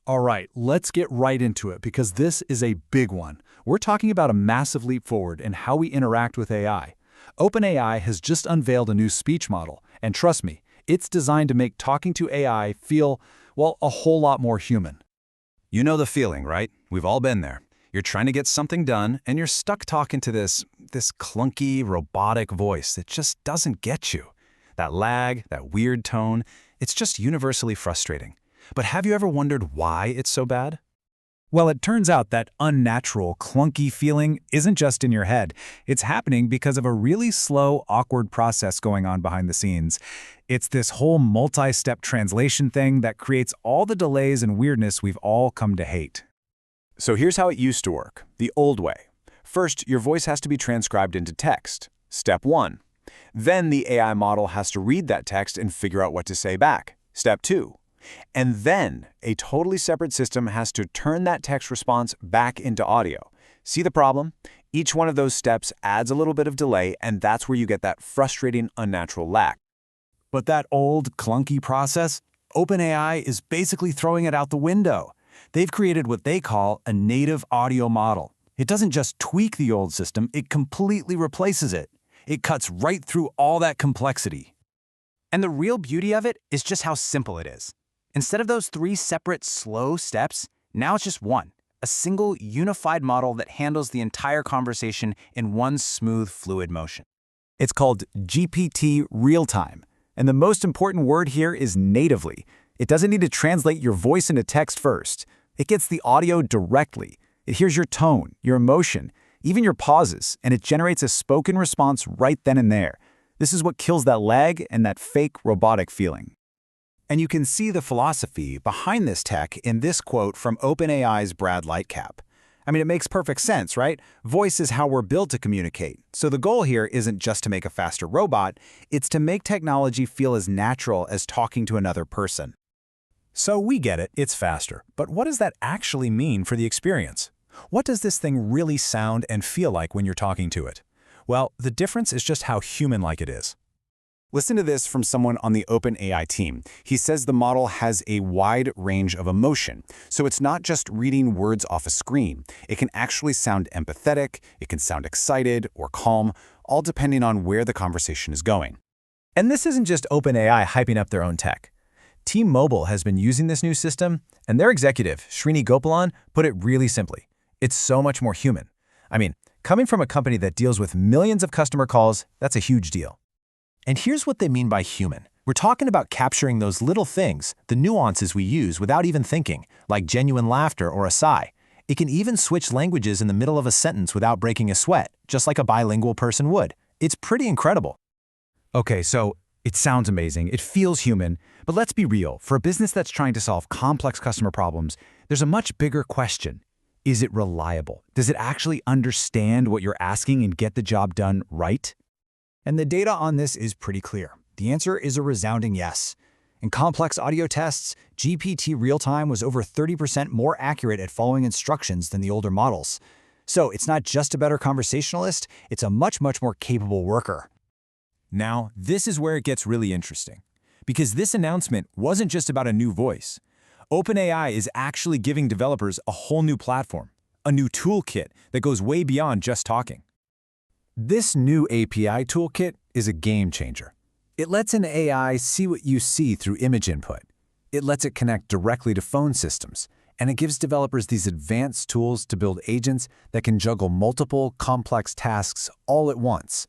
All right, let's get right into it because this is a big one. We're talking about a massive leap forward in how we interact with AI. OpenAI has just unveiled a new speech model, and trust me, it's designed to make talking to AI feel, well, a whole lot more human. You know the feeling, right? We've all been there. You're trying to get something done, and you're stuck talking to this clunky, robotic voice that just doesn't get you. That lag, that weird tone, it's just universally frustrating. But have you ever wondered why it's so bad? Well, it turns out that unnatural, clunky feeling isn't just in your head. It's happening because of a really slow, awkward process going on behind the scenes. It's this whole multi-step translation thing that creates all the delays and weirdness we've all come to hate. So here's how it used to work, the old way. First, your voice has to be transcribed into text. Step 1. Then the AI model has to read that text and figure out what to say back. Step 2. And then a totally separate system has to turn that text response back into audio. See the problem? Each one of those steps adds a little bit of delay, and that's where you get that frustrating, unnatural lag. But that old, clunky process, OpenAI is basically throwing it out the window. They've created what they call a native audio model. It doesn't just tweak the old system, it completely replaces it. It cuts right through all that complexity. And the real beauty of it is just how simple it is. Instead of those 3 separate, slow steps, now it's just one, a single, unified model that handles the entire conversation in one smooth, fluid motion. It's called GPT-Realtime. And the most important word here is natively. It doesn't need to translate your voice into text first. It gets the audio directly. It hears your tone, your emotion, even your pauses, and it generates a spoken response right then and there. This is what kills that lag and that fake robotic feeling. And you can see the philosophy behind this tech in this quote from OpenAI's Brad Lightcap. I mean, it makes perfect sense, right? Voice is how we're built to communicate. So the goal here isn't just to make a faster robot, it's to make technology feel as natural as talking to another person. So we get it, it's faster. But what does that actually mean for the experience? What does this thing really sound and feel like when you're talking to it? Well, the difference is just how human-like it is. Listen to this from someone on the OpenAI team. He says the model has a wide range of emotion, so it's not just reading words off a screen. It can actually sound empathetic, it can sound excited or calm, all depending on where the conversation is going. And this isn't just OpenAI hyping up their own tech. T-Mobile has been using this new system, and their executive, Srini Gopalan, put it really simply. It's so much more human. I mean, coming from a company that deals with millions of customer calls, that's a huge deal. And here's what they mean by human. We're talking about capturing those little things, the nuances we use without even thinking, like genuine laughter or a sigh. It can even switch languages in the middle of a sentence without breaking a sweat, just like a bilingual person would. It's pretty incredible. Okay, so it sounds amazing, it feels human, but let's be real. For a business that's trying to solve complex customer problems, there's a much bigger question. Is it reliable? Does it actually understand what you're asking and get the job done right? And the data on this is pretty clear. The answer is a resounding yes. In complex audio tests, GPT-Realtime was over 30% more accurate at following instructions than the older models. So it's not just a better conversationalist, it's a much more capable worker. Now, this is where it gets really interesting. Because this announcement wasn't just about a new voice. OpenAI is actually giving developers a whole new platform, a new toolkit that goes way beyond just talking. This new API toolkit is a game changer. It lets an AI see what you see through image input. It lets it connect directly to phone systems, and it gives developers these advanced tools to build agents that can juggle multiple, complex tasks all at once.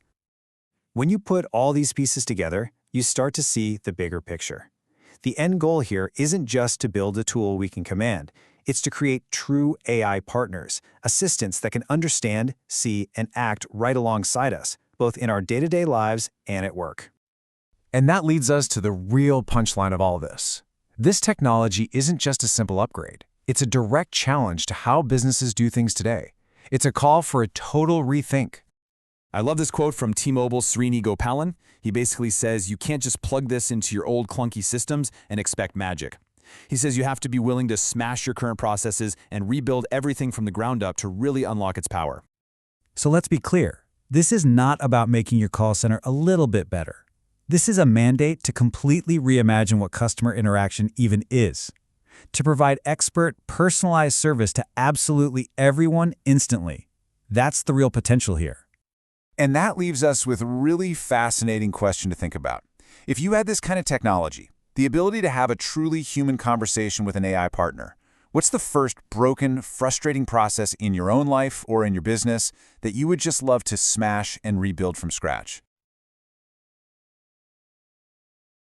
When you put all these pieces together, you start to see the bigger picture. The end goal here isn't just to build a tool we can command. It's to create true AI partners, assistants that can understand, see, and act right alongside us, both in our day-to-day lives and at work. And that leads us to the real punchline of all this. This technology isn't just a simple upgrade. It's a direct challenge to how businesses do things today. It's a call for a total rethink. I love this quote from T-Mobile's Srini Gopalan. He basically says you can't just plug this into your old clunky systems and expect magic. He says you have to be willing to smash your current processes and rebuild everything from the ground up to really unlock its power. So let's be clear. This is not about making your call center a little bit better. This is a mandate to completely reimagine what customer interaction even is. to provide expert, personalized service to absolutely everyone instantly. That's the real potential here. And that leaves us with a really fascinating question to think about. If you had this kind of technology, the ability to have a truly human conversation with an AI partner, what's the first broken, frustrating process in your own life or in your business that you would just love to smash and rebuild from scratch?